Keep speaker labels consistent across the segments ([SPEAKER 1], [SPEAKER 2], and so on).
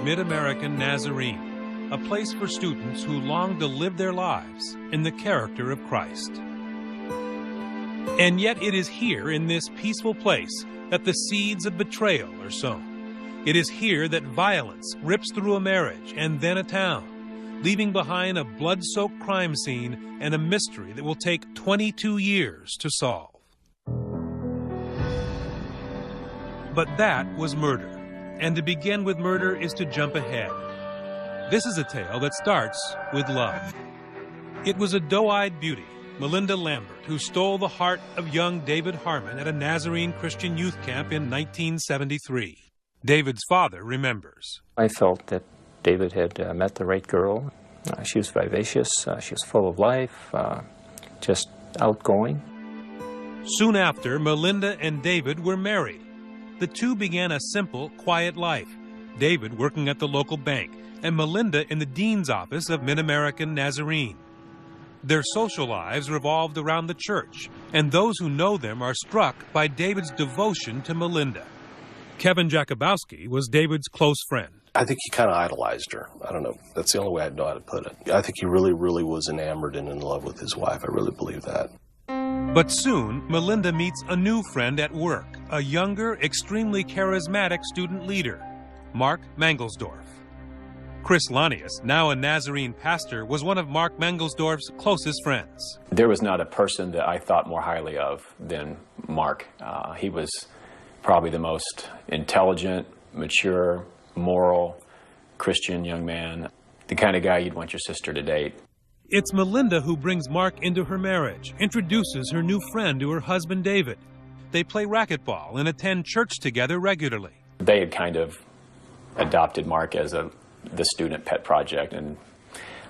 [SPEAKER 1] Mid-American Nazarene, a place for students who long to live their lives in the character of Christ. And yet it is here in this peaceful place that the seeds of betrayal are sown. It is here that violence rips through a marriage and then a town, leaving behind a blood-soaked crime scene and a mystery that will take 22 years to solve. But that was murder, and to begin with murder is to jump ahead. This is a tale that starts with love. It was a doe-eyed beauty, Melinda Lambert, who stole the heart of young David Harmon at a Nazarene Christian youth camp in 1973. David's father remembers.
[SPEAKER 2] I felt that David had met the right girl. She was vivacious, she was full of life, just outgoing.
[SPEAKER 1] Soon after, Melinda and David were married. The two began a simple, quiet life, David working at the local bank and Melinda in the dean's office of Mid-American Nazarene. Their social lives revolved around the church, and those who know them are struck by David's devotion to Melinda. Kevin Jakubowski was David's close friend.
[SPEAKER 3] I think he kind of idolized her. I don't know. That's the only way I know how to put it. I think he really, really was enamored and in love with his wife. I really believe that.
[SPEAKER 1] But soon, Melinda meets a new friend at work, a younger, extremely charismatic student leader, Mark Mangelsdorf. Chris Lanius, now a Nazarene pastor, was one of Mark Mangelsdorf's closest friends.
[SPEAKER 4] There was not a person that I thought more highly of than Mark. He was probably the most intelligent, mature, moral, Christian young man, the kind of guy you'd want your sister to date.
[SPEAKER 1] It's Melinda who brings Mark into her marriage, introduces her new friend to her husband David. They play racquetball and attend church together regularly.
[SPEAKER 4] They had kind of adopted Mark as the student pet project,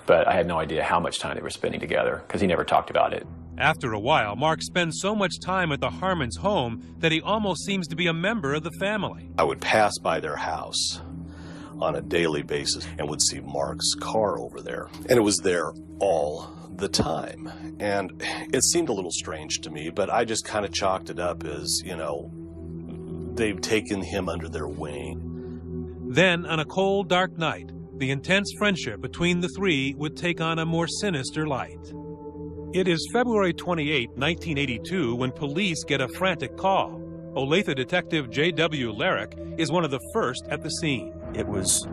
[SPEAKER 4] but I had no idea how much time they were spending together because he never talked about it.
[SPEAKER 1] After a while, Mark spends so much time at the Harmons' home that he almost seems to be a member of the family.
[SPEAKER 3] I would pass by their house on a daily basis and would see Mark's car over there. And it was there all the time. And it seemed a little strange to me, but I just kind of chalked it up as, you know, they've taken him under their wing.
[SPEAKER 1] Then, on a cold, dark night, the intense friendship between the three would take on a more sinister light. It is February 28, 1982, when police get a frantic call. Olathe detective J.W. Larrick is one of the first at the scene.
[SPEAKER 5] It was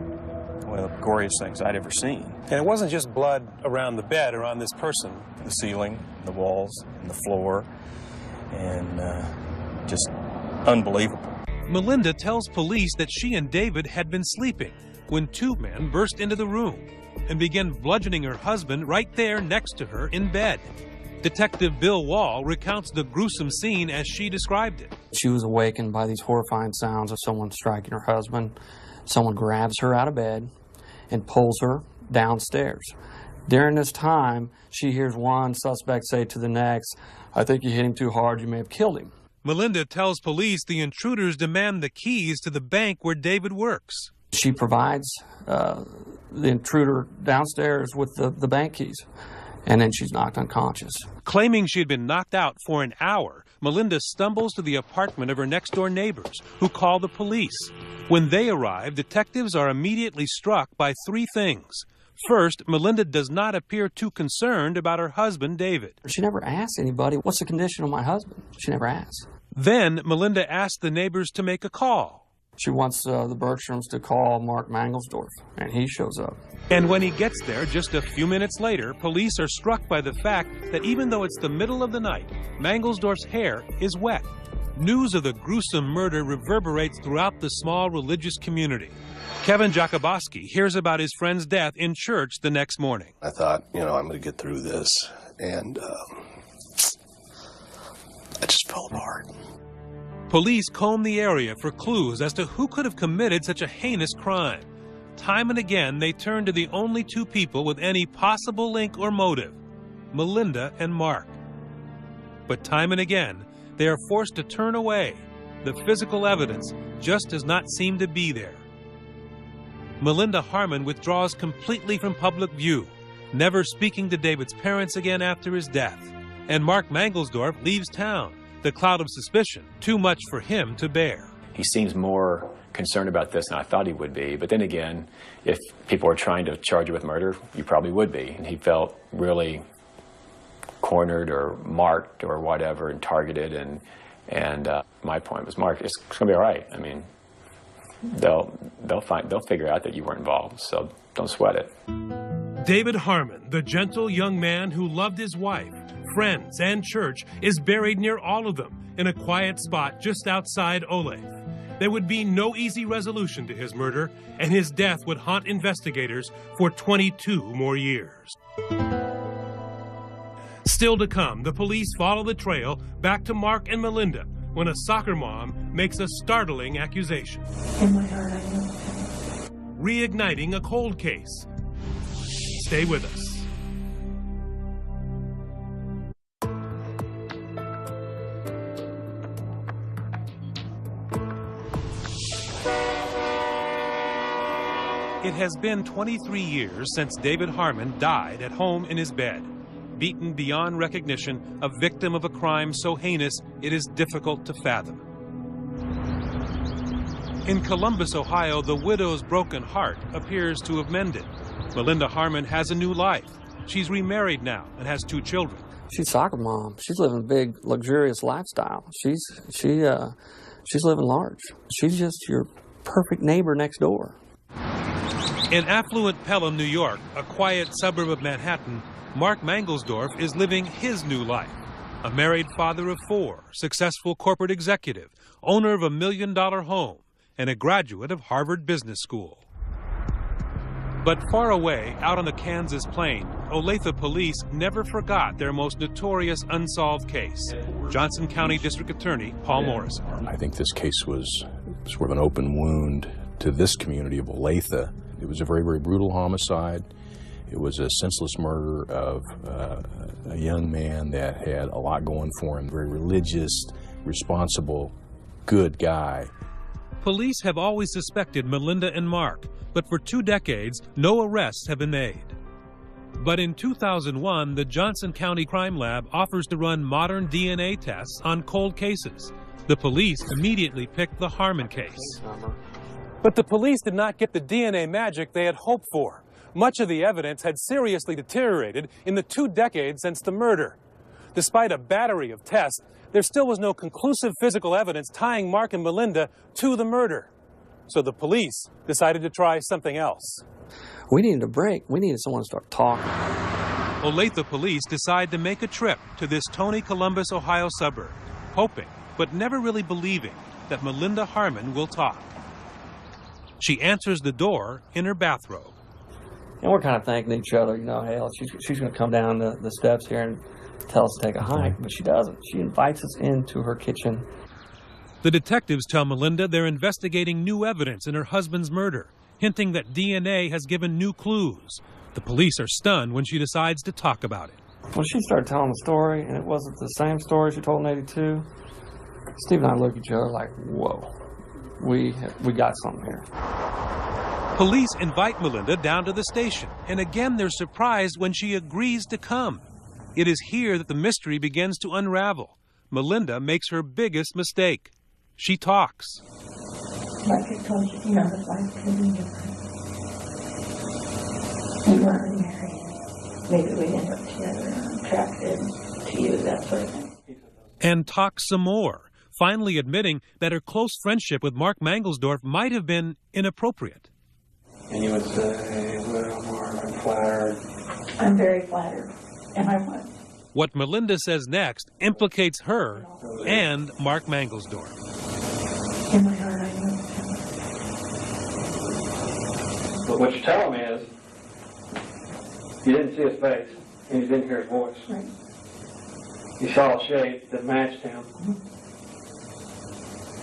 [SPEAKER 5] one of the goriest things I'd ever seen. And it wasn't just blood around the bed or on this person. The ceiling, the walls, and the floor, and just unbelievable.
[SPEAKER 1] Melinda tells police that she and David had been sleeping when two men burst into the room and began bludgeoning her husband right there next to her in bed. Detective Bill Wall recounts the gruesome scene as she described it.
[SPEAKER 6] She was awakened by these horrifying sounds of someone striking her husband. Someone grabs her out of bed and pulls her downstairs. During this time, she hears one suspect say to the next, "I think you hit him too hard, you may have killed him."
[SPEAKER 1] Melinda tells police the intruders demand the keys to the bank where David works.
[SPEAKER 6] She provides the intruder downstairs with the bank keys, and then she's knocked unconscious.
[SPEAKER 1] Claiming she had been knocked out for an hour, Melinda stumbles to the apartment of her next-door neighbors, who call the police. When they arrive, detectives are immediately struck by three things. First, Melinda does not appear too concerned about her husband, David.
[SPEAKER 6] She never asks anybody, "What's the condition of my husband?" She never asks.
[SPEAKER 1] Then, Melinda asks the neighbors to make a call.
[SPEAKER 6] She wants the Bertrams to call Mark Mangelsdorf, and he shows up.
[SPEAKER 1] And when he gets there just a few minutes later, police are struck by the fact that even though it's the middle of the night, Mangelsdorf's hair is wet. News of the gruesome murder reverberates throughout the small religious community. Kevin Jakubowski hears about his friend's death in church the next morning.
[SPEAKER 3] I thought, you know, I'm going to get through this. And I just fell apart.
[SPEAKER 1] Police comb the area for clues as to who could have committed such a heinous crime. Time and again, they turn to the only two people with any possible link or motive, Melinda and Mark. But time and again, they are forced to turn away. The physical evidence just does not seem to be there. Melinda Harmon withdraws completely from public view, never speaking to David's parents again after his death. And Mark Mangelsdorf leaves town, the cloud of suspicion too much for him to bear.
[SPEAKER 4] he seems more concerned about this than I thought he would be. But then again, if people were trying to charge you with murder, you probably would be. And he felt really cornered or marked or whatever and targeted. And my point was, Mark, it's going to be all right. I mean, they'll figure out that you weren't involved, so don't sweat it.
[SPEAKER 1] David Harmon, the gentle young man who loved his wife, friends, and church, is buried near all of them in a quiet spot just outside Olathe. There would be no easy resolution to his murder, and his death would haunt investigators for 22 more years. Still to come, the police follow the trail back to Mark and Melinda when a soccer mom makes a startling accusation.
[SPEAKER 7] In my heart, I know.
[SPEAKER 1] Reigniting a cold case. Stay with us. It has been 23 years since David Harmon died at home in his bed, beaten beyond recognition, a victim of a crime so heinous it is difficult to fathom. In Columbus, Ohio, the widow's broken heart appears to have mended. Melinda Harmon has a new life. She's remarried now and has 2 children.
[SPEAKER 6] She's a soccer mom. She's living a big, luxurious lifestyle. She's living large. She's just your perfect neighbor next door.
[SPEAKER 1] In affluent Pelham, New York, a quiet suburb of Manhattan, Mark Mangelsdorf is living his new life. A married father of 4, successful corporate executive, owner of $1 million home, and a graduate of Harvard Business School. But far away, out on the Kansas plain, Olathe police never forgot their most notorious unsolved case. Johnson County District Attorney Paul Morrison.
[SPEAKER 8] I think this case was sort of an open wound to this community of Olathe. It was a very, very brutal homicide. It was a senseless murder of a young man that had a lot going for him. Very religious, responsible, good guy.
[SPEAKER 1] Police have always suspected Melinda and Mark, but for 2 decades, no arrests have been made. But in 2001, the Johnson County Crime Lab offers to run modern DNA tests on cold cases. The police immediately picked the Harmon case. But the police did not get the DNA magic they had hoped for. Much of the evidence had seriously deteriorated in the 2 decades since the murder. Despite a battery of tests, there still was no conclusive physical evidence tying Mark and Melinda to the murder. So the police decided to try something else.
[SPEAKER 6] We needed a break. We needed someone to start talking.
[SPEAKER 1] Olathe police decide to make a trip to this Tony Columbus, Ohio suburb, hoping, but never really believing, that Melinda Harmon will talk. She answers the door in her bathrobe.
[SPEAKER 6] And we're kind of thanking each other, you know, hell, she's going to come down the steps here and tell us to take a hike, but she doesn't. She invites us into her kitchen.
[SPEAKER 1] The detectives tell Melinda they're investigating new evidence in her husband's murder, hinting that DNA has given new clues. The police are stunned when she decides to talk about it.
[SPEAKER 6] When she started telling the story, and it wasn't the same story she told in '82, Steve and I looked at each other like, whoa, we got something here.
[SPEAKER 1] Police invite Melinda down to the station, and again they're surprised when she agrees to come. It is here that the mystery begins to unravel. Melinda makes her biggest mistake. She talks.
[SPEAKER 7] Like I told you, the life could be different. We weren't married. Maybe we'd end up together, attracted to you, that sort of thing.
[SPEAKER 1] And talks some more, finally admitting that her close friendship with Mark Mangelsdorf might have been inappropriate.
[SPEAKER 6] And you would say, well, Mark, I'm flattered.
[SPEAKER 7] I'm very flattered, and I was.
[SPEAKER 1] What Melinda says next implicates her and Mark Mangelsdorf.
[SPEAKER 7] In my heart, I know.
[SPEAKER 6] But what you're telling me is, you didn't see his face, and you didn't hear his voice.
[SPEAKER 7] Right.
[SPEAKER 6] You saw a shape that matched him.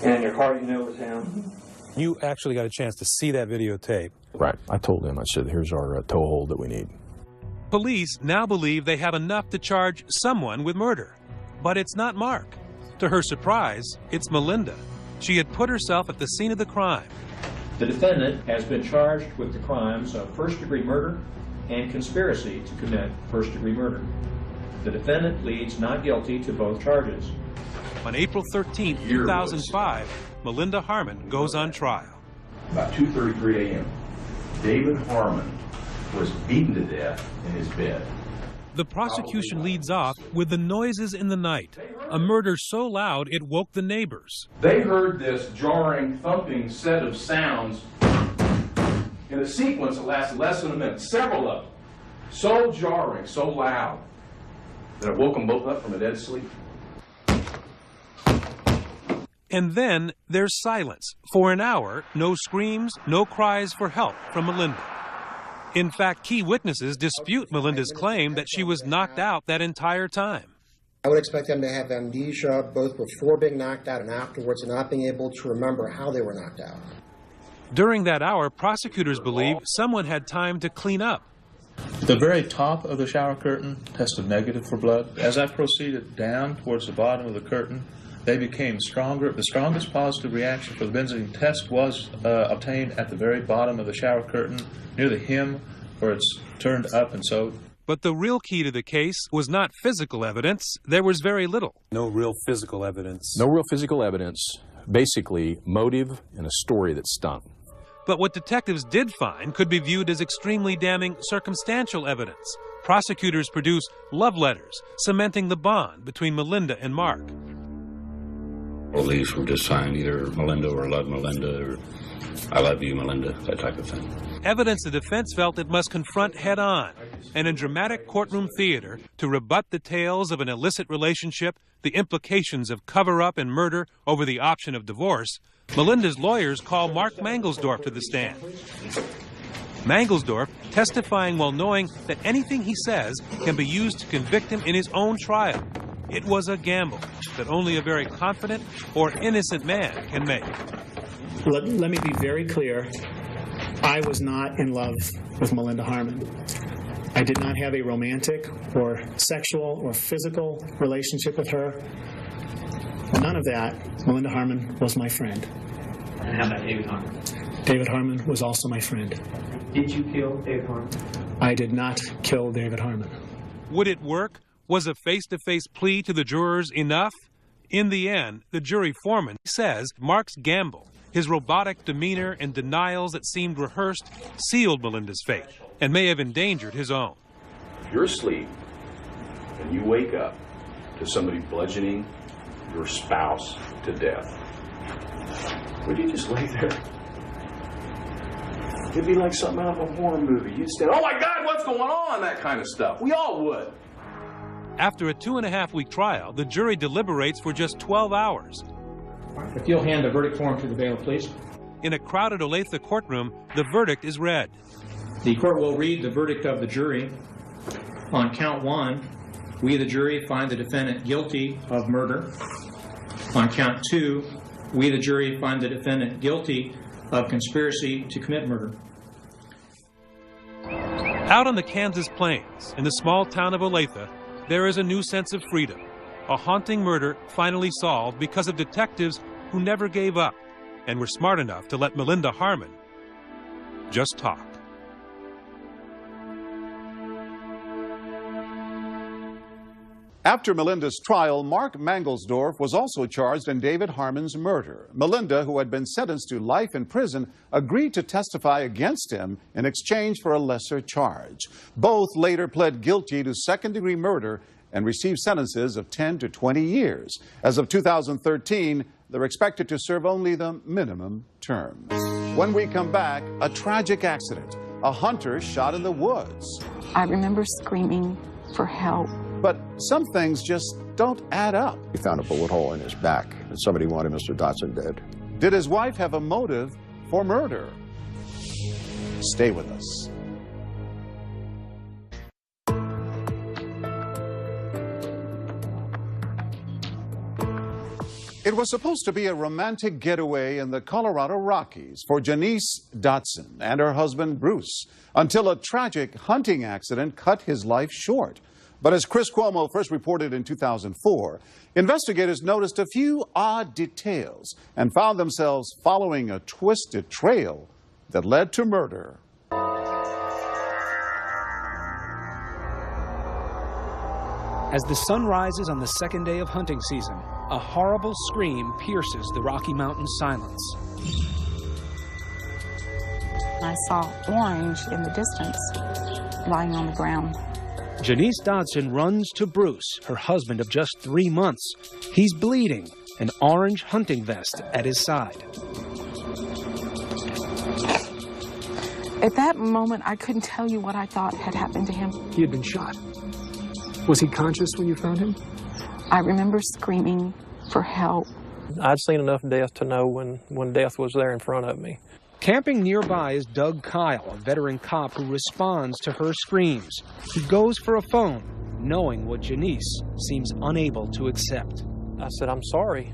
[SPEAKER 6] And in your heart, you knew it was him.
[SPEAKER 5] You actually got a chance to see that videotape.
[SPEAKER 8] Right. I told him, I said, here's our toehold that we need.
[SPEAKER 1] Police now believe they have enough to charge someone with murder. But it's not Mark. To her surprise, it's Melinda. She had put herself at the scene of the crime.
[SPEAKER 9] The defendant has been charged with the crimes of first-degree murder and conspiracy to commit first-degree murder. The defendant pleads not guilty to both charges.
[SPEAKER 1] On April 13, 2005, Melinda Harmon goes on trial.
[SPEAKER 10] About 2:33 a.m., David Harmon was beaten to death in his bed.
[SPEAKER 1] The prosecution leads off with the noises in the night, a murder so loud it woke the neighbors.
[SPEAKER 10] They heard this jarring, thumping set of sounds in a sequence that lasted less than a minute, several of them. So jarring, so loud, that it woke them both up from a dead sleep.
[SPEAKER 1] And then there's silence. For an hour, no screams, no cries for help from Melinda. In fact, key witnesses dispute Melinda's claim that she was knocked out that entire time.
[SPEAKER 11] I would expect them to have amnesia both before being knocked out and afterwards, and not being able to remember how they were knocked out.
[SPEAKER 1] During that hour, prosecutors believe someone had time to clean up.
[SPEAKER 12] The very top of the shower curtain tested negative for blood. As I proceeded down towards the bottom of the curtain, they became stronger. The strongest positive reaction for the benzene test was obtained at the very bottom of the shower curtain, near the hem where it's turned up and sewed.
[SPEAKER 1] But the real key to the case was not physical evidence. There was very little.
[SPEAKER 5] No real physical evidence.
[SPEAKER 8] No real physical evidence. Basically, motive and a story that stung.
[SPEAKER 1] But what detectives did find could be viewed as extremely damning circumstantial evidence. Prosecutors produced love letters cementing the bond between Melinda and Mark.
[SPEAKER 13] Well, these were just signed either Melinda or love Melinda or I love you, Melinda, that type of thing.
[SPEAKER 1] Evidence the defense felt it must confront head-on. And in dramatic courtroom theater, to rebut the tales of an illicit relationship, the implications of cover-up and murder over the option of divorce, Melinda's lawyers call Mark Mangelsdorf to the stand. Mangelsdorf testifying while knowing that anything he says can be used to convict him in his own trial. It was a gamble that only a very confident or innocent man can make.
[SPEAKER 14] Let me be very clear. I was not in love with Melinda Harmon. I did not have a romantic or sexual or physical relationship with her. None of that. Melinda Harmon was my friend.
[SPEAKER 15] And how about David Harmon?
[SPEAKER 14] David Harmon was also my friend.
[SPEAKER 15] Did you kill David Harmon?
[SPEAKER 14] I did not kill David Harmon.
[SPEAKER 1] Would it work? Was a face-to-face plea to the jurors enough? In the end, the jury foreman says Mark's gamble, his robotic demeanor and denials that seemed rehearsed, sealed Melinda's fate and may have endangered his own.
[SPEAKER 10] If you're asleep and you wake up to somebody bludgeoning your spouse to death, would you just lay there? It'd be like something out of a horror movie. You'd say, oh my God, what's going on? That kind of stuff. We all would.
[SPEAKER 1] After a 2.5-week trial, the jury deliberates for just 12 hours.
[SPEAKER 9] If you'll hand the verdict form to the bailiff, please.
[SPEAKER 1] In a crowded Olathe courtroom, the verdict is read.
[SPEAKER 9] The court will read the verdict of the jury. On count 1, we, the jury, find the defendant guilty of murder. On count 2, we, the jury, find the defendant guilty of conspiracy to commit murder.
[SPEAKER 1] Out on the Kansas plains, in the small town of Olathe, there is a new sense of freedom. A haunting murder finally solved because of detectives who never gave up and were smart enough to let Melinda Harmon just talk.
[SPEAKER 16] After Melinda's trial, Mark Mangelsdorf was also charged in David Harmon's murder. Melinda, who had been sentenced to life in prison, agreed to testify against him in exchange for a lesser charge. Both later pled guilty to second-degree murder and received sentences of 10 to 20 years. As of 2013, they're expected to serve only the minimum term. When we come back, a tragic accident. A hunter shot in the woods.
[SPEAKER 17] I remember screaming for help.
[SPEAKER 16] But some things just don't add up.
[SPEAKER 18] He found a bullet hole in his back, and somebody wanted Mr. Dotson dead.
[SPEAKER 16] Did his wife have a motive for murder? Stay with us. It was supposed to be a romantic getaway in the Colorado Rockies for Janice Dotson and her husband Bruce, until a tragic hunting accident cut his life short. But as Chris Cuomo first reported in 2004, investigators noticed a few odd details and found themselves following a twisted trail that led to murder.
[SPEAKER 19] As the sun rises on the second day of hunting season, A horrible scream pierces the Rocky Mountain silence.
[SPEAKER 17] I saw Orange in the distance, lying on the ground.
[SPEAKER 19] Janice Dodson runs to Bruce, her husband of just 3 months. He's bleeding, an orange hunting vest at his side.
[SPEAKER 17] At that moment, I couldn't tell you what I thought had happened to him.
[SPEAKER 20] He had been shot. Was he conscious when you found him?
[SPEAKER 17] I remember screaming for help.
[SPEAKER 2] I'd seen enough death to know when death was there in front of me.
[SPEAKER 19] Camping nearby is Doug Kyle, a veteran cop who responds to her screams. He goes for a phone, knowing what Janice seems unable to accept.
[SPEAKER 2] I said, I'm sorry.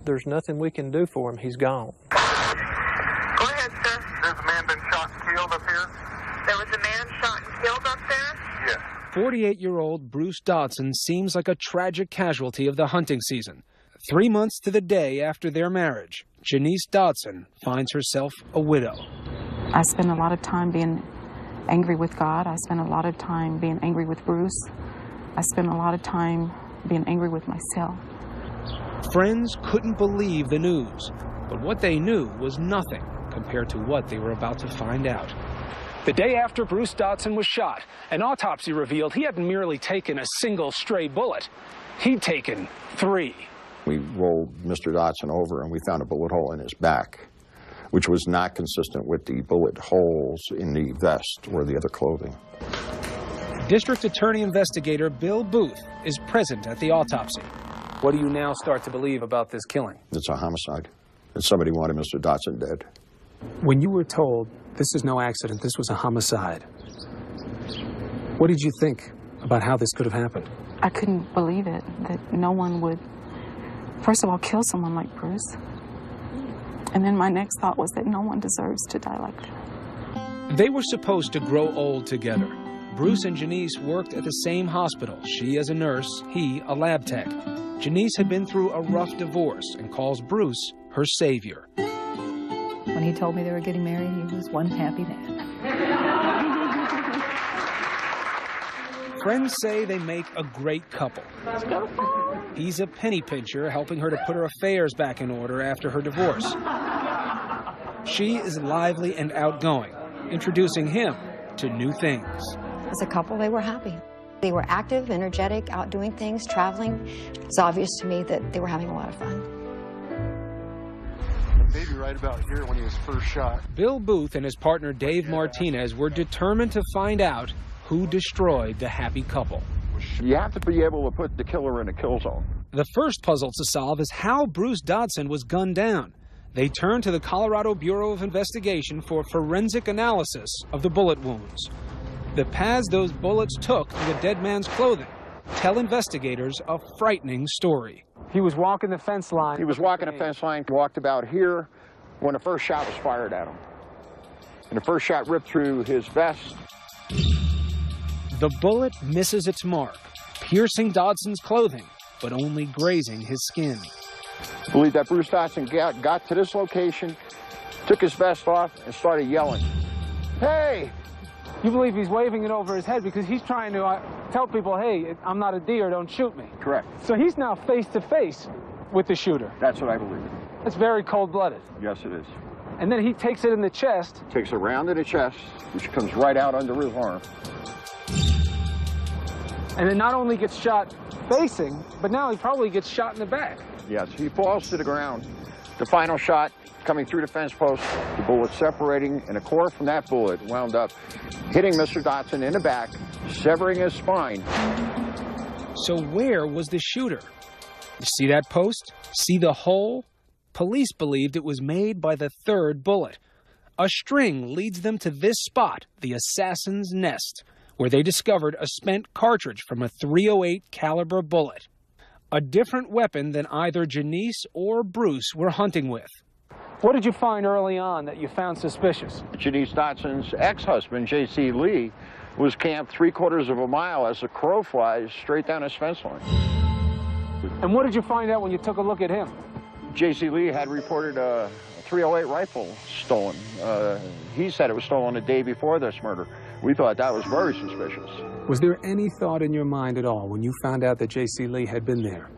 [SPEAKER 2] There's nothing we can do for him. He's gone.
[SPEAKER 21] Go ahead, sir. There's a man been shot and killed up here? There was a man shot and killed up there? Yes.
[SPEAKER 19] 48-year-old Bruce Dodson seems like a tragic casualty of the hunting season. 3 months to the day after their marriage, Janice Dodson finds herself a widow.
[SPEAKER 17] I spent a lot of time being angry with God. I spent a lot of time being angry with Bruce. I spent a lot of time being angry with myself.
[SPEAKER 19] Friends couldn't believe the news, but what they knew was nothing compared to what they were about to find out. The day after Bruce Dodson was shot, an autopsy revealed he hadn't merely taken a single stray bullet. He'd taken 3.
[SPEAKER 18] We rolled Mr. Dodson over and we found a bullet hole in his back, which was not consistent with the bullet holes in the vest or the other clothing.
[SPEAKER 19] District Attorney Investigator Bill Booth is present at the autopsy. What do you now start to believe about this killing?
[SPEAKER 18] It's a homicide. And somebody wanted Mr. Dodson dead.
[SPEAKER 20] When you were told this is no accident, this was a homicide, what did you think about how this could have happened?
[SPEAKER 17] I couldn't believe it, that no one would, first of all, kill someone like Bruce. And then my next thought was that no one deserves to die like that.
[SPEAKER 19] They were supposed to grow old together. Bruce and Janice worked at the same hospital, she as a nurse, he a lab tech. Janice had been through a rough divorce and calls Bruce her savior.
[SPEAKER 22] When he told me they were getting married, he was one happy man.
[SPEAKER 19] Friends say they make a great couple. He's a penny pincher, helping her to put her affairs back in order after her divorce. She is lively and outgoing, introducing him to new things.
[SPEAKER 23] As a couple, they were happy. They were active, energetic, out doing things, traveling. It's obvious to me that they were having a lot of fun.
[SPEAKER 24] Maybe right about here when he was first shot.
[SPEAKER 19] Bill Booth and his partner Dave Martinez were determined to find out who destroyed the happy couple.
[SPEAKER 18] You have to be able to put the killer in a kill zone.
[SPEAKER 19] The first puzzle to solve is how Bruce Dodson was gunned down. They turned to the Colorado Bureau of Investigation for forensic analysis of the bullet wounds. The paths those bullets took to the dead man's clothing tell investigators a frightening story.
[SPEAKER 25] He was walking the fence line.
[SPEAKER 18] He was walking the fence line, walked about here when the first shot was fired at him. And the first shot ripped through his vest.
[SPEAKER 19] The bullet misses its mark, piercing Dodson's clothing, but only grazing his skin.
[SPEAKER 18] I believe that Bruce Dodson got to this location, took his vest off, and started yelling, "Hey!"
[SPEAKER 25] You believe he's waving it over his head because he's trying to tell people, hey, I'm not a deer, don't shoot me.
[SPEAKER 18] Correct.
[SPEAKER 25] So he's now face to face with the shooter.
[SPEAKER 18] That's what I believe.
[SPEAKER 25] That's very cold-blooded.
[SPEAKER 18] Yes, it is.
[SPEAKER 25] And then he takes it in the chest.
[SPEAKER 18] Takes it round in the chest, which comes right out under his arm.
[SPEAKER 25] And then not only gets shot facing, but now he probably gets shot in the back.
[SPEAKER 18] Yes, he falls to the ground. The final shot coming through the fence post, the bullet separating, and a core from that bullet wound up hitting Mr. Dodson in the back, severing his spine.
[SPEAKER 19] So where was the shooter? You see that post? See the hole? Police believed it was made by the third bullet. A string leads them to this spot, the assassin's nest, where they discovered a spent cartridge from a .308 caliber bullet. A different weapon than either Janice or Bruce were hunting with.
[SPEAKER 25] What did you find early on that you found suspicious?
[SPEAKER 18] Janice Dodson's ex-husband, J.C. Lee, was camped 3/4 of a mile as the crow flies straight down his fence line.
[SPEAKER 25] And what did you find out when you took a look at him?
[SPEAKER 18] J.C. Lee had reported a .308 rifle stolen. He said it was stolen the day before this murder. We thought that was very suspicious.
[SPEAKER 20] Was there any thought in your mind at all when you found out that J.C. Lee had been there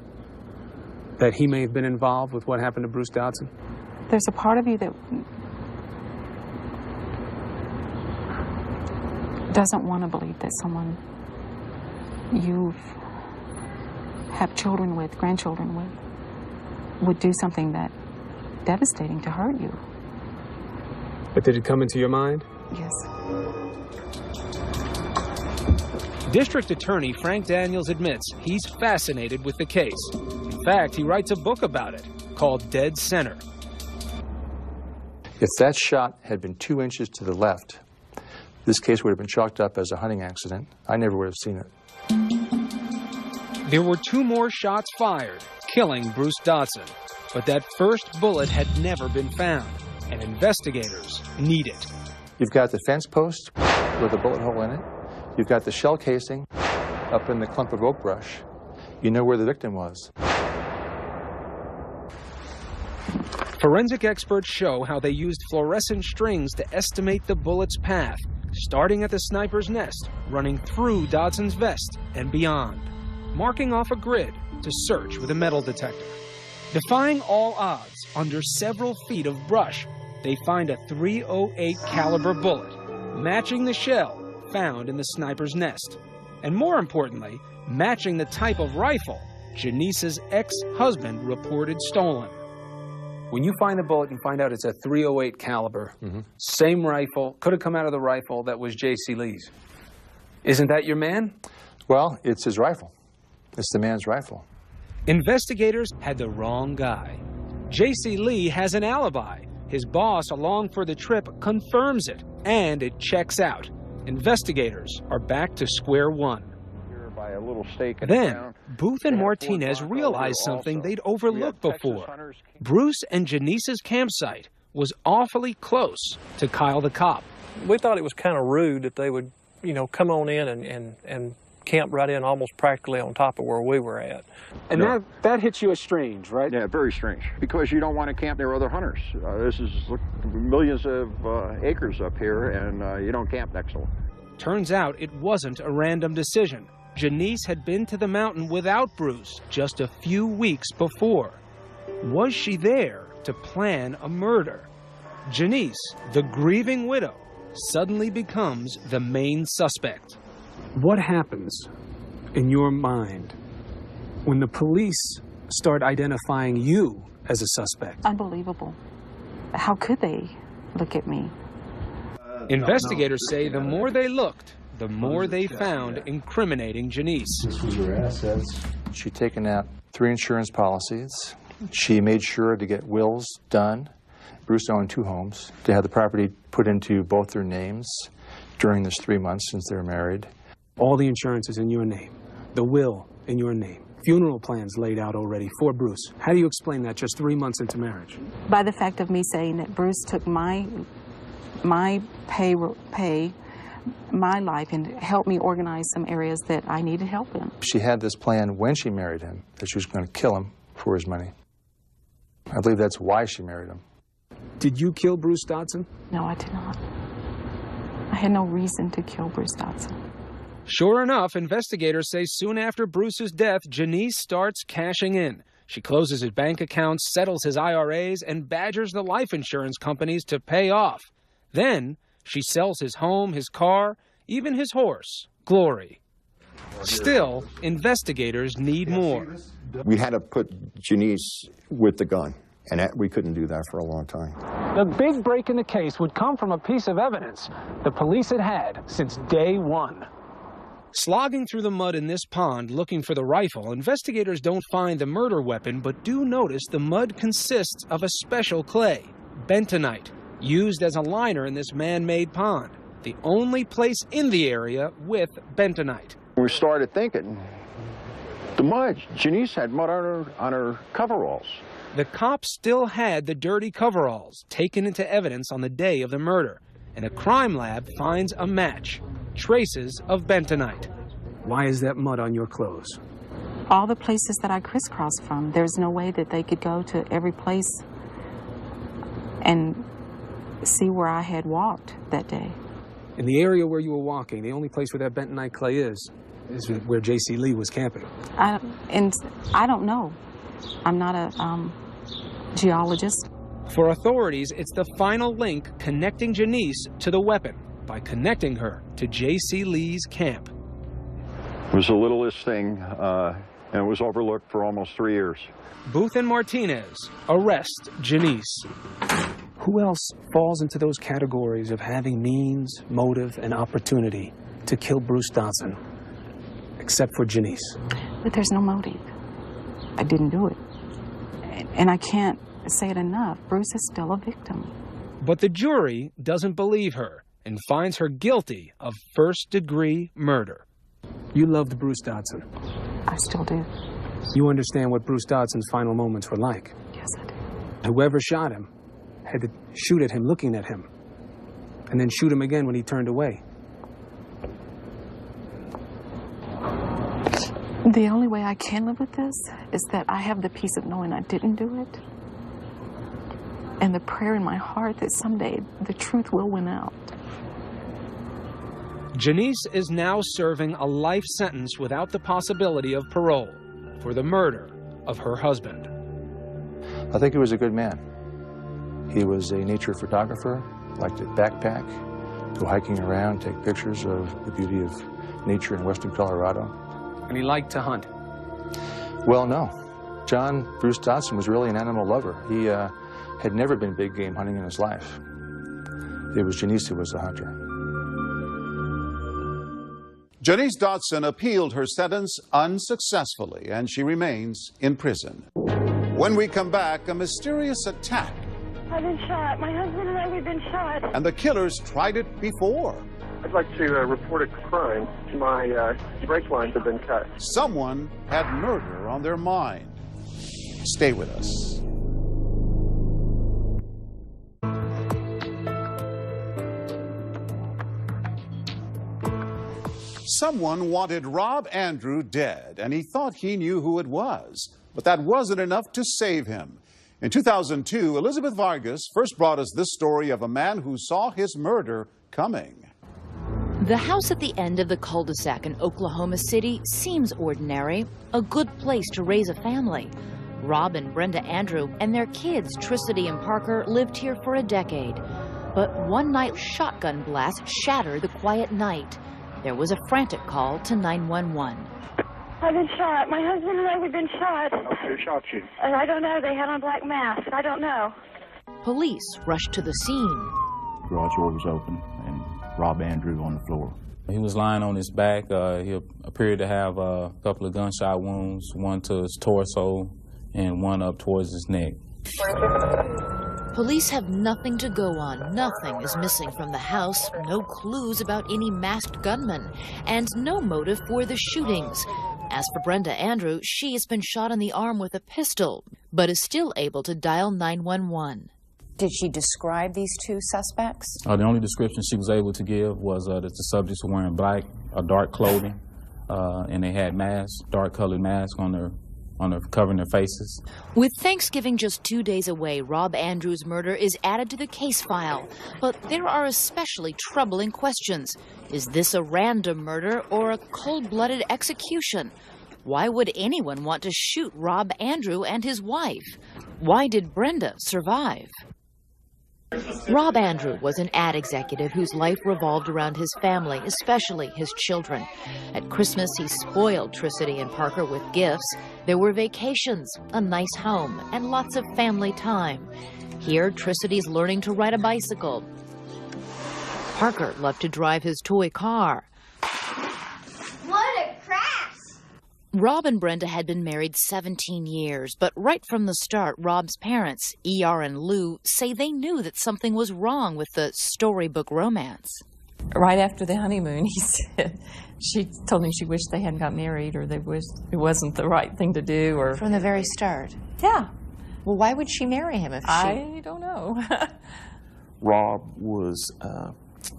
[SPEAKER 20] that he may have been involved with what happened to Bruce Dodson?
[SPEAKER 17] There's a part of you that doesn't want to believe that someone you have children with, grandchildren with, would do something that devastating to hurt you.
[SPEAKER 20] But did it come into your mind?
[SPEAKER 17] Yes.
[SPEAKER 19] District Attorney Frank Daniels admits he's fascinated with the case. In fact, he writes a book about it called Dead Center.
[SPEAKER 3] If that shot had been 2 inches to the left, this case would have been chalked up as a hunting accident. I never would have seen it.
[SPEAKER 19] There were 2 more shots fired, killing Bruce Dodson. But that first bullet had never been found, and investigators need it.
[SPEAKER 3] You've got the fence post with a bullet hole in it. You've got the shell casing up in the clump of oak brush. You know where the victim was.
[SPEAKER 19] Forensic experts show how they used fluorescent strings to estimate the bullet's path, starting at the sniper's nest, running through Dodson's vest and beyond, marking off a grid to search with a metal detector. Defying all odds, under several feet of brush, they find a .308 caliber bullet, matching the shell found in the sniper's nest, and more importantly, matching the type of rifle Janice's ex-husband reported stolen.
[SPEAKER 20] When you find the bullet and find out it's a .308 caliber, same rifle, could have come out of the rifle that was J.C. Lee's. Isn't that your man?
[SPEAKER 3] Well, it's his rifle. It's the man's rifle.
[SPEAKER 19] Investigators had the wrong guy. J.C. Lee has an alibi. His boss along for the trip confirms it, and it checks out. Investigators are back to square one.
[SPEAKER 18] By a little stake in
[SPEAKER 19] Then,
[SPEAKER 18] the ground.
[SPEAKER 19] Booth and Martinez realized something they'd overlooked before. Bruce and Janice's campsite was awfully close to Kyle the cop.
[SPEAKER 4] We thought it was kind of rude that they would, come on in and camp right in almost practically on top of where we were at.
[SPEAKER 20] And that hits you as strange, right?
[SPEAKER 18] Yeah, very strange. Because you don't want to camp near other hunters. This is millions of acres up here, and you don't camp next to them.
[SPEAKER 19] Turns out it wasn't a random decision. Janice had been to the mountain without Bruce just a few weeks before. Was she there to plan a murder? Janice, the grieving widow, suddenly becomes the main suspect.
[SPEAKER 20] What happens in your mind when the police start identifying you as a suspect?
[SPEAKER 17] Unbelievable. How could they look at me?
[SPEAKER 19] Investigators say the more they looked, the more they found incriminating Janice.
[SPEAKER 3] This was her assets. She'd taken out 3 insurance policies. She made sure to get wills done. Bruce owned 2 homes, to have the property put into both their names during this 3 months since they were married.
[SPEAKER 20] All the insurance is in your name, the will in your name, funeral plans laid out already for Bruce. How do you explain that just 3 months into marriage?
[SPEAKER 17] By the fact of me saying that Bruce took my pay, my life, and helped me organize some areas that I needed help in.
[SPEAKER 3] She had this plan when she married him, that she was going to kill him for his money. I believe that's why she married him.
[SPEAKER 20] Did you kill Bruce Dodson?
[SPEAKER 17] No, I did not. I had no reason to kill Bruce Dodson.
[SPEAKER 19] Sure enough, investigators say soon after Bruce's death, Janice starts cashing in. She closes his bank accounts, settles his IRAs, and badgers the life insurance companies to pay off. Then, she sells his home, his car, even his horse, Glory. Still, investigators need more.
[SPEAKER 18] We had to put Janice with the gun, and we couldn't do that for a long time.
[SPEAKER 25] The big break in the case would come from a piece of evidence the police had had since day one.
[SPEAKER 19] Slogging through the mud in this pond looking for the rifle, investigators don't find the murder weapon, but do notice the mud consists of a special clay, bentonite, used as a liner in this man-made pond, the only place in the area with bentonite.
[SPEAKER 18] We started thinking, the mud, Janice had mud on her coveralls.
[SPEAKER 19] The cops still had the dirty coveralls taken into evidence on the day of the murder, and a crime lab finds a match, traces of bentonite.
[SPEAKER 20] Why is that mud on your clothes?
[SPEAKER 17] All the places that I crisscrossed from, there's no way that they could go to every place and see where I had walked that day.
[SPEAKER 20] In the area where you were walking, the only place where that bentonite clay is where J.C. Lee was camping.
[SPEAKER 17] I don't know. I'm not a geologist.
[SPEAKER 19] For authorities, it's the final link connecting Janice to the weapon by connecting her to J.C. Lee's camp.
[SPEAKER 18] It was the littlest thing, and it was overlooked for almost 3 years.
[SPEAKER 19] Booth and Martinez arrest Janice. Who else falls into those categories of having means, motive, and opportunity to kill Bruce Dotson, except for Janice?
[SPEAKER 17] But there's no motive. I didn't do it. And I can't say it enough. Bruce is still a victim.
[SPEAKER 19] But the jury doesn't believe her and finds her guilty of first-degree murder. You loved Bruce Dotson.
[SPEAKER 17] I still do.
[SPEAKER 19] You understand what Bruce Dotson's final moments were like.
[SPEAKER 17] Yes, I do.
[SPEAKER 19] Whoever shot him had to shoot at him looking at him, and then shoot him again when he turned away.
[SPEAKER 17] The only way I can live with this is that I have the peace of knowing I didn't do it, and the prayer in my heart that someday the truth will win out.
[SPEAKER 19] Janice is now serving a life sentence without the possibility of parole for the murder of her husband.
[SPEAKER 3] I think he was a good man. He was a nature photographer, liked to backpack, go hiking around, take pictures of the beauty of nature in western Colorado.
[SPEAKER 19] And he liked to hunt.
[SPEAKER 3] Well, no. John Bruce Dotson was really an animal lover. He had never been big game hunting in his life. It was Janice who was the hunter.
[SPEAKER 16] Janice Dotson appealed her sentence unsuccessfully, and she remains in prison. When we come back, a mysterious attack.
[SPEAKER 5] I've been shot. My husband and I, we've been shot.
[SPEAKER 16] And the killers tried it before.
[SPEAKER 24] I'd like to report a crime. My brake lines have been cut.
[SPEAKER 16] Someone had murder on their mind. Stay with us. Someone wanted Rob Andrew dead, and he thought he knew who it was. But that wasn't enough to save him. In 2002, Elizabeth Vargas first brought us this story of a man who saw his murder coming.
[SPEAKER 6] The house at the end of the cul-de-sac in Oklahoma City seems ordinary, a good place to raise a family. Rob and Brenda Andrew and their kids, Tricity and Parker, lived here for a decade. But one night, shotgun blasts shattered the quiet night. There was a frantic call to 911.
[SPEAKER 5] I've been shot. My husband and I, we've been shot.
[SPEAKER 24] Who shot you?
[SPEAKER 5] And I don't know. They had on black masks. I don't know.
[SPEAKER 6] Police rushed to the scene.
[SPEAKER 7] Garage door was open and Rob Andrew on the floor. He was lying on his back. He appeared to have a couple of gunshot wounds, one to his torso and one up towards his neck.
[SPEAKER 6] Police have nothing to go on. Nothing is missing from the house. No clues about any masked gunman. And no motive for the shootings. As for Brenda Andrew, she has been shot in the arm with a pistol, but is still able to dial 911.
[SPEAKER 11] Did she describe these two suspects?
[SPEAKER 7] The only description she was able to give was that the subjects were wearing black, dark clothing, and they had masks, dark-colored masks on their covering their faces.
[SPEAKER 6] With Thanksgiving just 2 days away, Rob Andrews' murder is added to the case file. But there are especially troubling questions. Is this a random murder or a cold-blooded execution? Why would anyone want to shoot Rob Andrew and his wife? Why did Brenda survive? Rob Andrew was an ad executive whose life revolved around his family, especially his children. At Christmas, he spoiled Tricity and Parker with gifts. There were vacations, a nice home, and lots of family time. Here, Tricity's learning to ride a bicycle. Parker loved to drive his toy car.
[SPEAKER 5] What a crash!
[SPEAKER 6] Rob and Brenda had been married 17 years, but right from the start, Rob's parents, E.R. and Lou, say they knew that something was wrong with the storybook romance.
[SPEAKER 17] Right after the honeymoon, he said, she told him she wished they hadn't got married, or it wasn't the right thing to do. Or
[SPEAKER 11] From the very start?
[SPEAKER 17] Yeah.
[SPEAKER 11] Well, why would she marry him if she...
[SPEAKER 17] I don't know.
[SPEAKER 12] Rob was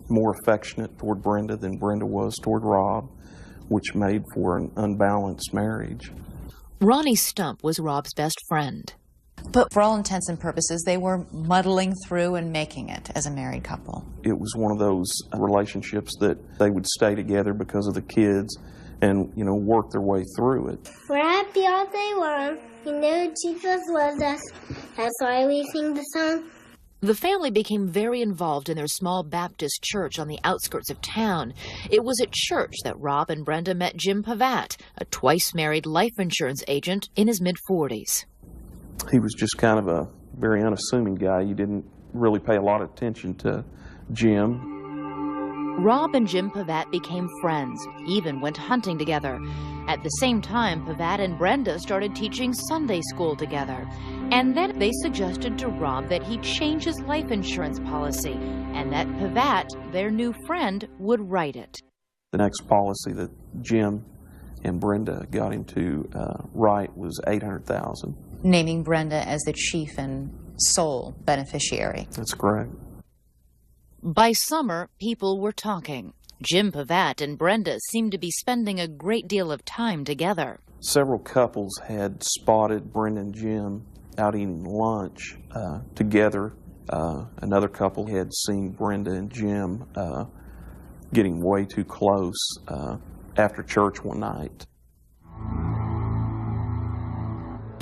[SPEAKER 12] more affectionate toward Brenda than Brenda was toward Rob, which made for an unbalanced marriage.
[SPEAKER 6] Ronnie Stump was Rob's best friend.
[SPEAKER 11] But for all intents and purposes, they were muddling through and making it as a married couple.
[SPEAKER 12] It was one of those relationships that they would stay together because of the kids and, work their way through it.
[SPEAKER 5] We're happy all day long.
[SPEAKER 8] You know, Jesus loves us. That's why we sing the song.
[SPEAKER 6] The family became very involved in their small Baptist church on the outskirts of town. It was at church that Rob and Brenda met Jim Pavat, a twice-married life insurance agent in his mid-40s.
[SPEAKER 12] He was just kind of a very unassuming guy. You didn't really pay a lot of attention to Jim.
[SPEAKER 6] Rob and Jim Pavat became friends, even went hunting together. At the same time, Pavat and Brenda started teaching Sunday school together. And then they suggested to Rob that he change his life insurance policy and that Pavat, their new friend, would write it.
[SPEAKER 12] The next policy that Jim and Brenda got him to write was $800,000.
[SPEAKER 11] Naming Brenda as the chief and sole beneficiary.
[SPEAKER 12] That's correct.
[SPEAKER 6] By summer, people were talking. Jim Pavat and Brenda seemed to be spending a great deal of time together.
[SPEAKER 12] Several couples had spotted Brenda and Jim out eating lunch together. Another couple had seen Brenda and Jim getting way too close after church one night.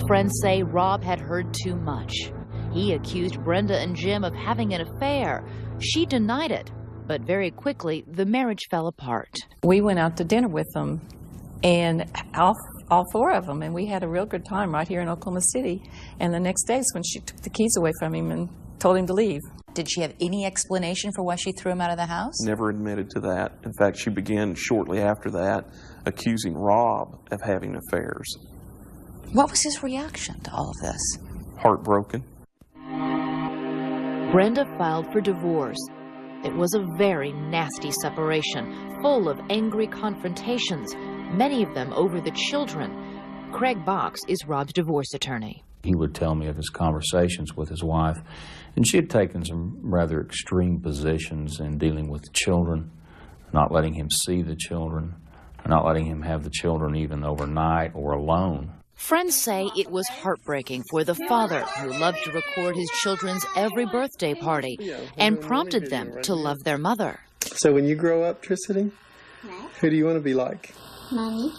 [SPEAKER 6] Friends say Rob had heard too much. He accused Brenda and Jim of having an affair. She denied it, but very quickly the marriage fell apart.
[SPEAKER 22] We went out to dinner with them, and all four of them, and we had a real good time right here in Oklahoma City. And the next day is when she took the keys away from him and told him to leave.
[SPEAKER 11] Did she have any explanation for why she threw him out of the house?
[SPEAKER 12] Never admitted to that. In fact, she began shortly after that accusing Rob of having affairs.
[SPEAKER 11] What was his reaction to all of this?
[SPEAKER 12] Heartbroken.
[SPEAKER 6] Brenda filed for divorce. It was a very nasty separation, full of angry confrontations, many of them over the children. Craig Box is Rob's divorce attorney.
[SPEAKER 10] He would tell me of his conversations with his wife, and she had taken some rather extreme positions in dealing with the children, not letting him see the children, not letting him have the children even overnight or alone.
[SPEAKER 6] Friends say it was heartbreaking for the father who loved to record his children's every birthday party and prompted them to love their mother.
[SPEAKER 13] So when you grow up, Tricity, who do you want to be like?
[SPEAKER 8] Mommy.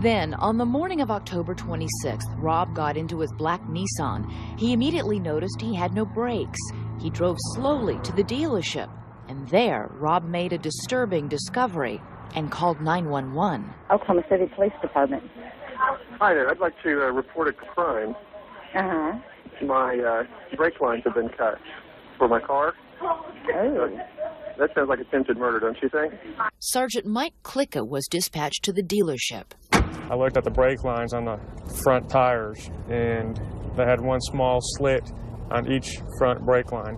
[SPEAKER 6] Then, on the morning of October 26th, Rob got into his black Nissan. He immediately noticed he had no brakes. He drove slowly to the dealership, and there, Rob made a disturbing discovery and called 911.
[SPEAKER 14] Oklahoma City Police Department.
[SPEAKER 24] Hi there. I'd like to report a crime. My brake lines have been cut for my car.
[SPEAKER 14] Oh.
[SPEAKER 24] That sounds like attempted murder, don't you think?
[SPEAKER 6] Sergeant Mike Klicka was dispatched to the dealership.
[SPEAKER 15] I looked at the brake lines on the front tires, and they had one small slit on each front brake line.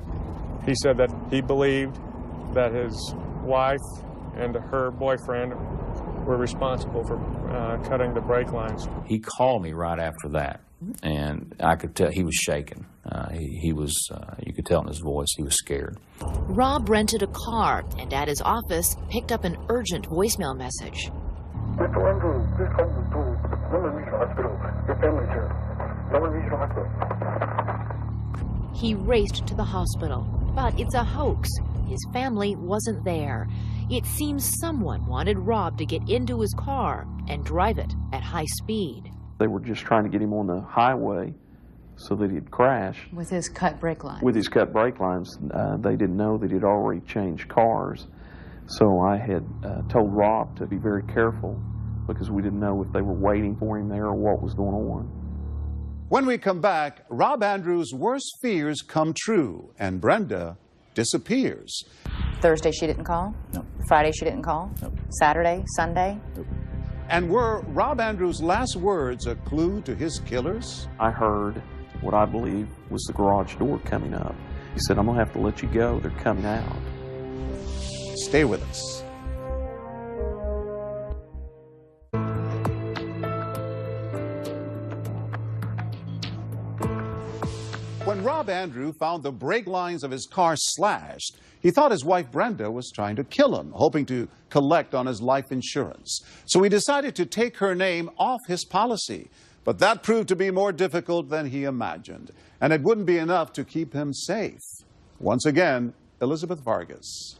[SPEAKER 15] He said that he believed that his wife and her boyfriend were responsible for cutting the brake lines.
[SPEAKER 10] He called me right after that, and I could tell he was shaken. He was, you could tell in his voice, he was scared.
[SPEAKER 6] Rob rented a car and at his office picked up an urgent voicemail message.
[SPEAKER 24] Mr. Andrew, please come to Mission Hospital. Your family's here. Mission Hospital.
[SPEAKER 6] He raced to the hospital, but it's a hoax. His family wasn't there. It seems someone wanted Rob to get into his car and drive it at high speed.
[SPEAKER 12] They were just trying to get him on the highway so that he'd crash.
[SPEAKER 11] With his cut brake lines.
[SPEAKER 12] With his cut brake lines. They didn't know that he'd already changed cars. So I had told Rob to be very careful because we didn't know if they were waiting for him there or what was going on.
[SPEAKER 16] When we come back, Rob Andrews' worst fears come true and Brenda disappears.
[SPEAKER 11] Thursday she didn't call?
[SPEAKER 10] No.
[SPEAKER 11] Friday she didn't call?
[SPEAKER 10] No.
[SPEAKER 11] Saturday? Sunday?
[SPEAKER 10] Nope.
[SPEAKER 16] And were Rob Andrews' last words a clue to his killers?
[SPEAKER 12] I heard what I believe was the garage door coming up. He said, I'm going to have to let you go. They're coming out.
[SPEAKER 16] Stay with us. When Rob Andrew found the brake lines of his car slashed, he thought his wife Brenda was trying to kill him, hoping to collect on his life insurance. So he decided to take her name off his policy. But that proved to be more difficult than he imagined, and it wouldn't be enough to keep him safe. Once again, Elizabeth Vargas.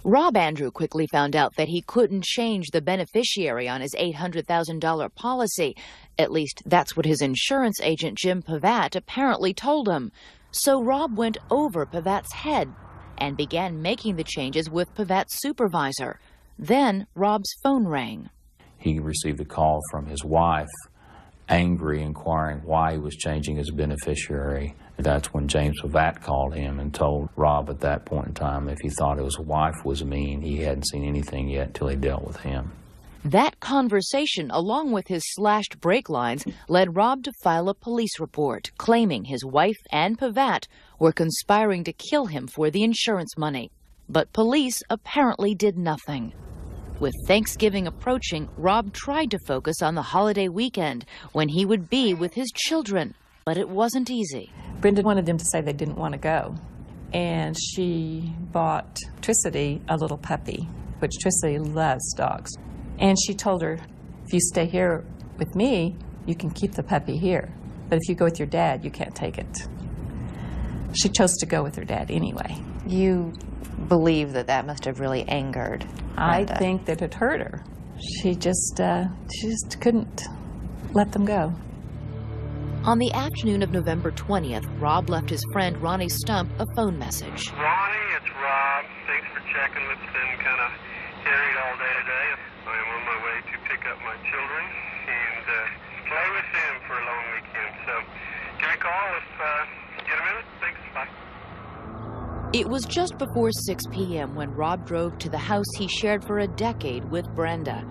[SPEAKER 6] Rob Andrew quickly found out that he couldn't change the beneficiary on his $800,000 policy. At least that's what his insurance agent Jim Pavat apparently told him. So Rob went over Pavat's head and began making the changes with Pavat's supervisor. Then Rob's phone rang.
[SPEAKER 10] He received a call from his wife, angry, inquiring why he was changing his beneficiary. That's when James Pavat called him and told Rob at that point in time if he thought his wife was mean, he hadn't seen anything yet till he dealt with him.
[SPEAKER 6] That conversation, along with his slashed brake lines, led Rob to file a police report claiming his wife and Pavat were conspiring to kill him for the insurance money. But police apparently did nothing. With Thanksgiving approaching, Rob tried to focus on the holiday weekend when he would be with his children, but it wasn't easy.
[SPEAKER 22] Brenda wanted them to say they didn't want to go, and she bought Tricity a little puppy, which Tricity loves dogs. And she told her, if you stay here with me, you can keep the puppy here, but if you go with your dad, you can't take it. She chose to go with her dad anyway.
[SPEAKER 11] You believe that that must have really angered Brenda.
[SPEAKER 22] I think that it hurt her. She just couldn't let them go.
[SPEAKER 6] On the afternoon of November 20th, Rob left his friend Ronnie Stump a phone message.
[SPEAKER 1] Ronnie, it's Rob. Thanks for checking. It's been kind of harried all day today. I am on my way to pick up my children and play with them for a long weekend. So give me a call if you get a minute. Thanks. Bye.
[SPEAKER 6] It was just before 6 p.m. when Rob drove to the house he shared for a decade with Brenda.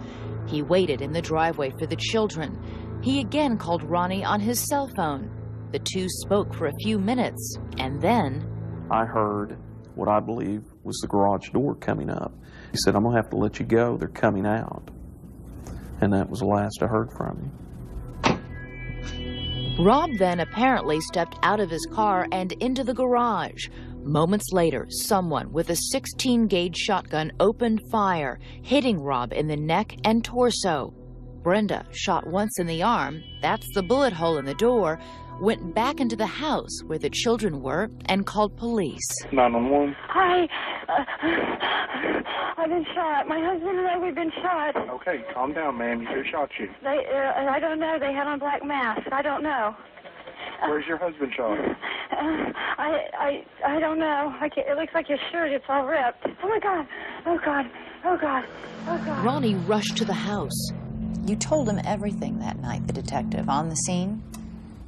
[SPEAKER 6] He waited in the driveway for the children. He again called Ronnie on his cell phone. The two spoke for a few minutes, and then
[SPEAKER 12] I heard what I believe was the garage door coming up. He said, I'm going to have to let you go. They're coming out. And that was the last I heard from him.
[SPEAKER 6] Rob then apparently stepped out of his car and into the garage. Moments later, someone with a 16-gauge shotgun opened fire, hitting Rob in the neck and torso. Brenda, shot once in the arm, that's the bullet hole in the door, went back into the house where the children were and called police.
[SPEAKER 24] 911.
[SPEAKER 5] Hi. I've been shot. My husband and I, we've been shot.
[SPEAKER 24] Okay, calm down, ma'am. Who shot you?
[SPEAKER 5] I don't know. They had on black masks. I don't know.
[SPEAKER 24] Where's your husband shot?
[SPEAKER 5] I don't know. It looks like his shirt. It's all ripped. Oh, my God. Oh, God. Oh, God. Oh, God.
[SPEAKER 6] Ronnie rushed to the house.
[SPEAKER 11] You told him everything that night, the detective, on the scene?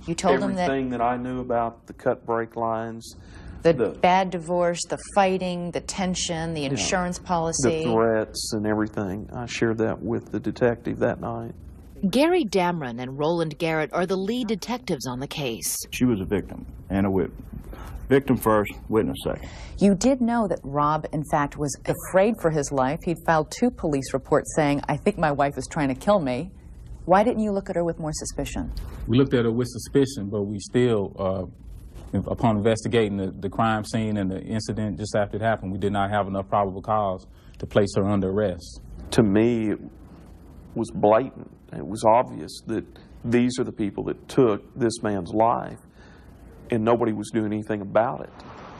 [SPEAKER 11] You told him that...
[SPEAKER 12] Everything that I knew about the cut brake lines.
[SPEAKER 11] The bad divorce, the fighting, the tension, the insurance policy.
[SPEAKER 12] The threats and everything. I shared that with the detective that night.
[SPEAKER 6] Gary Damron and Roland Garrett are the lead detectives on the case.
[SPEAKER 2] She was a victim and a witness. Victim first, witness second.
[SPEAKER 22] You did know that Rob, in fact, was afraid for his life. He'd filed 2 police reports saying, I think my wife is trying to kill me. Why didn't you look at her with more suspicion?
[SPEAKER 7] We looked at her with suspicion, but we still, upon investigating the crime scene and the incident just after it happened, we did not have enough probable cause to place her under arrest.
[SPEAKER 12] To me, it was blatant. It was obvious that these are the people that took this man's life, and nobody was doing anything about it.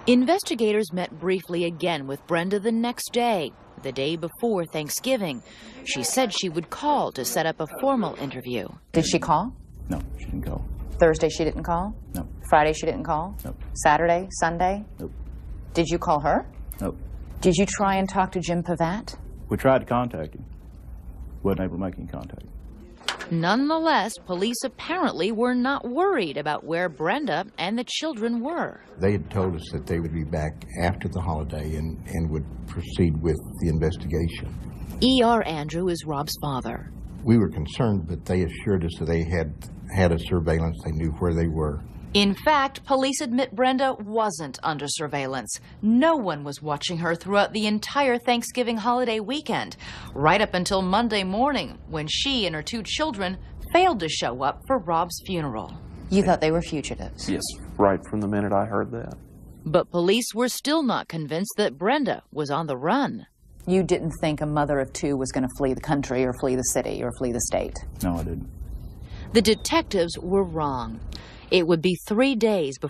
[SPEAKER 6] Investigators met briefly again with Brenda the next day, the day before Thanksgiving. She said she would call to set up a formal interview.
[SPEAKER 22] Did she call?
[SPEAKER 2] No, she didn't call.
[SPEAKER 22] Thursday she didn't call?
[SPEAKER 2] No.
[SPEAKER 22] Friday she didn't call?
[SPEAKER 2] Nope.
[SPEAKER 22] Saturday? Sunday?
[SPEAKER 2] Nope.
[SPEAKER 22] Did you call her?
[SPEAKER 2] Nope.
[SPEAKER 22] Did you try and talk to Jim Pavat?
[SPEAKER 2] We tried to contact him. Wasn't able to make any contact.
[SPEAKER 6] Nonetheless, police apparently were not worried about where Brenda and the children were.
[SPEAKER 9] They had told us that they would be back after the holiday and would proceed with the investigation.
[SPEAKER 6] E.R. Andrew is Rob's father.
[SPEAKER 9] We were concerned, but they assured us that they had a surveillance. They knew where they were.
[SPEAKER 6] In fact, police admit Brenda wasn't under surveillance. No one was watching her throughout the entire Thanksgiving holiday weekend, right up until Monday morning, when she and her 2 children failed to show up for Rob's funeral.
[SPEAKER 22] You thought they were fugitives?
[SPEAKER 12] Yes, right from the minute I heard that.
[SPEAKER 6] But police were still not convinced that Brenda was on the run.
[SPEAKER 22] You didn't think a mother of 2 was going to flee the country or flee the city or flee the state?
[SPEAKER 2] No, I didn't.
[SPEAKER 6] The detectives were wrong. It would be 3 days before